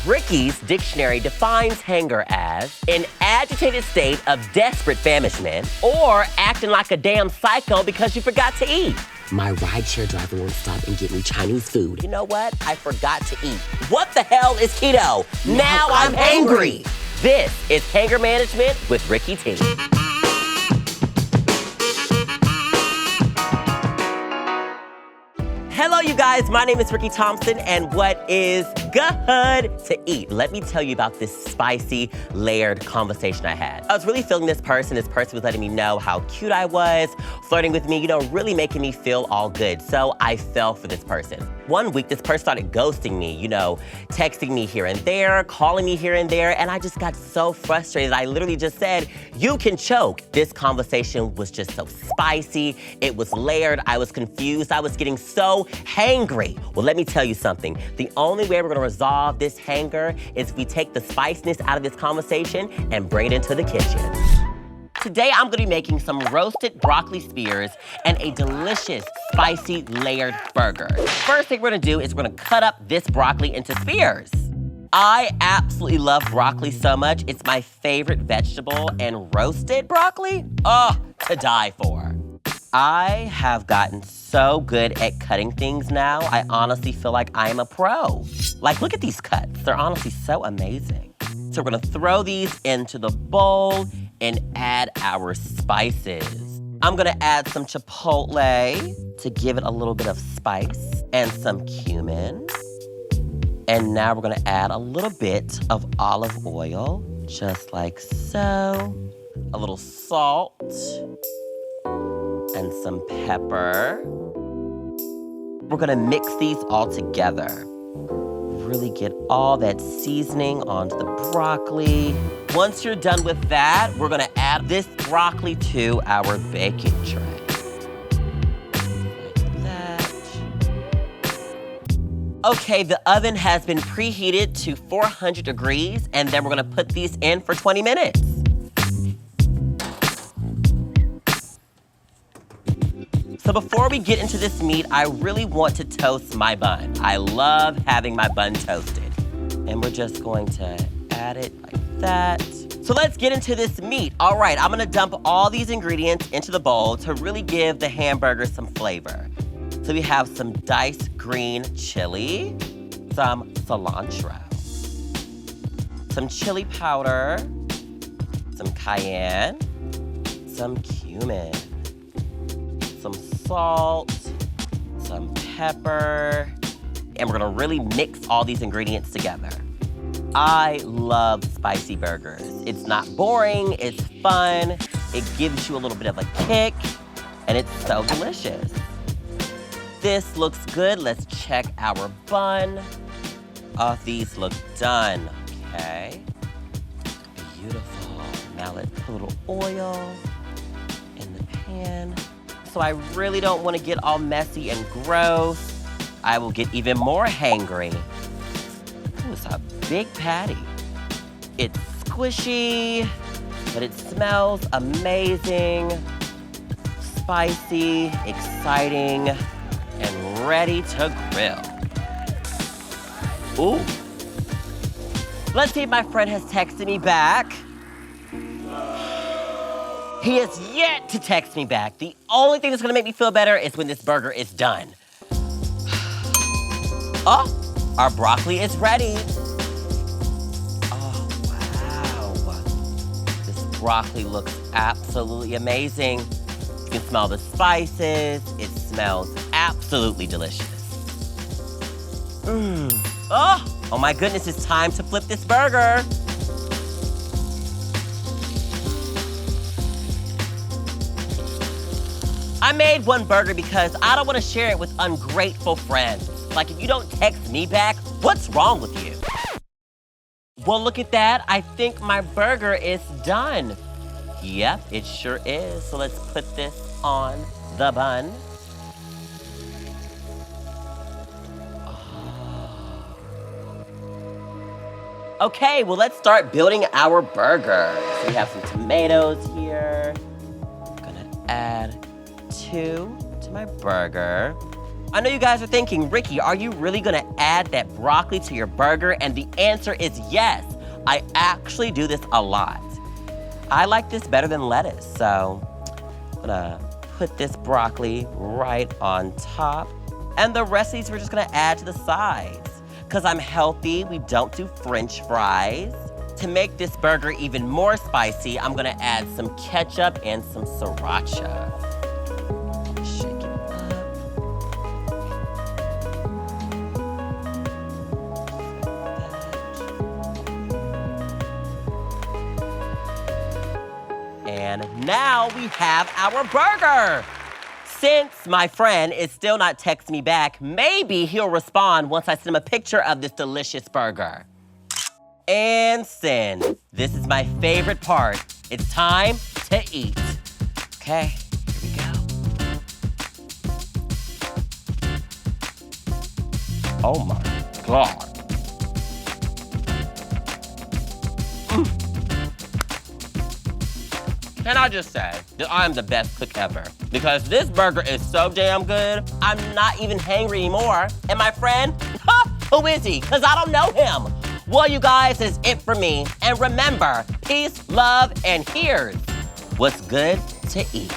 Rickey's dictionary defines hanger as an agitated state of desperate famishment or acting like a damn psycho because you forgot to eat. My rideshare driver won't stop and get me Chinese food. You know what? I forgot to eat. What the hell is keto? Now I'm angry. This is Hanger Management with Rickey T. Hello, you guys. My name is Rickey Thompson, and what is good to eat? Let me tell you about this spicy, layered conversation I had. I was really feeling this person. This person was letting me know how cute I was, flirting with me, really making me feel all good. So I fell for this person. One week, this person started ghosting me, texting me here and there, calling me here and there, and I just got so frustrated. I literally just said, you can choke. This conversation was just so spicy. It was layered. I was confused. I was getting so hangry. Well, let me tell you something. The only way we're gonna resolve this hanger is if we take the spiciness out of this conversation and bring it into the kitchen. Today, I'm gonna be making some roasted broccoli spears and a delicious, spicy, layered burger. First thing we're gonna do is we're gonna cut up this broccoli into spears. I absolutely love broccoli so much. It's my favorite vegetable, and roasted broccoli, to die for. I have gotten so good at cutting things now, I honestly feel like I'm a pro. Look at these cuts. They're honestly so amazing. So we're gonna throw these into the bowl and add our spices. I'm gonna add some chipotle to give it a little bit of spice and some cumin. And now we're gonna add a little bit of olive oil, just like so. A little salt and some pepper. We're gonna mix these all together. Really get all that seasoning onto the broccoli. Once you're done with that, we're gonna add this broccoli to our baking tray. Like that. Okay, the oven has been preheated to 400 degrees, and then we're gonna put these in for 20 minutes. So before we get into this meat, I really want to toast my bun. I love having my bun toasted. And we're just going to add it like that. So let's get into this meat. All right, I'm gonna dump all these ingredients into the bowl to really give the hamburger some flavor. So we have some diced green chili, some cilantro, some chili powder, some cayenne, some cumin, some salt, some pepper, and we're gonna really mix all these ingredients together. I love spicy burgers. It's not boring, it's fun, it gives you a little bit of a kick, and it's so delicious. This looks good. Let's check our bun. Oh, these look done, okay. Beautiful. Now let's put a little oil in the pan. So I really don't want to get all messy and gross. I will get even more hangry. Ooh, it's a big patty. It's squishy, but it smells amazing, spicy, exciting, and ready to grill. Ooh. Let's see if my friend has texted me back. He has yet to text me back. The only thing that's gonna make me feel better is when this burger is done. Oh, our broccoli is ready. Oh, wow. This broccoli looks absolutely amazing. You can smell the spices. It smells absolutely delicious. Oh my goodness, it's time to flip this burger. I made one burger because I don't want to share it with ungrateful friends. If you don't text me back, what's wrong with you? Well, look at that. I think my burger is done. Yep, it sure is. So let's put this on the bun. Okay, well, let's start building our burger. So we have some tomatoes here. I'm gonna add 2 to my burger. I know you guys are thinking, Ricky, are you really gonna add that broccoli to your burger? And the answer is yes. I actually do this a lot. I like this better than lettuce, so I'm gonna put this broccoli right on top. And the rest of these we're just gonna add to the sides. Because I'm healthy, we don't do French fries. To make this burger even more spicy, I'm gonna add some ketchup and some sriracha. Shake it up. And now we have our burger. Since my friend is still not texting me back, maybe he'll respond once I send him a picture of this delicious burger. And send. This is my favorite part. It's time to eat. Okay, here we go. Oh my God. Can I just say that I'm the best cook ever? Because this burger is so damn good, I'm not even hangry anymore. And my friend, who is he? Because I don't know him. Well, you guys, that's it for me. And remember, peace, love, and here's what's good to eat.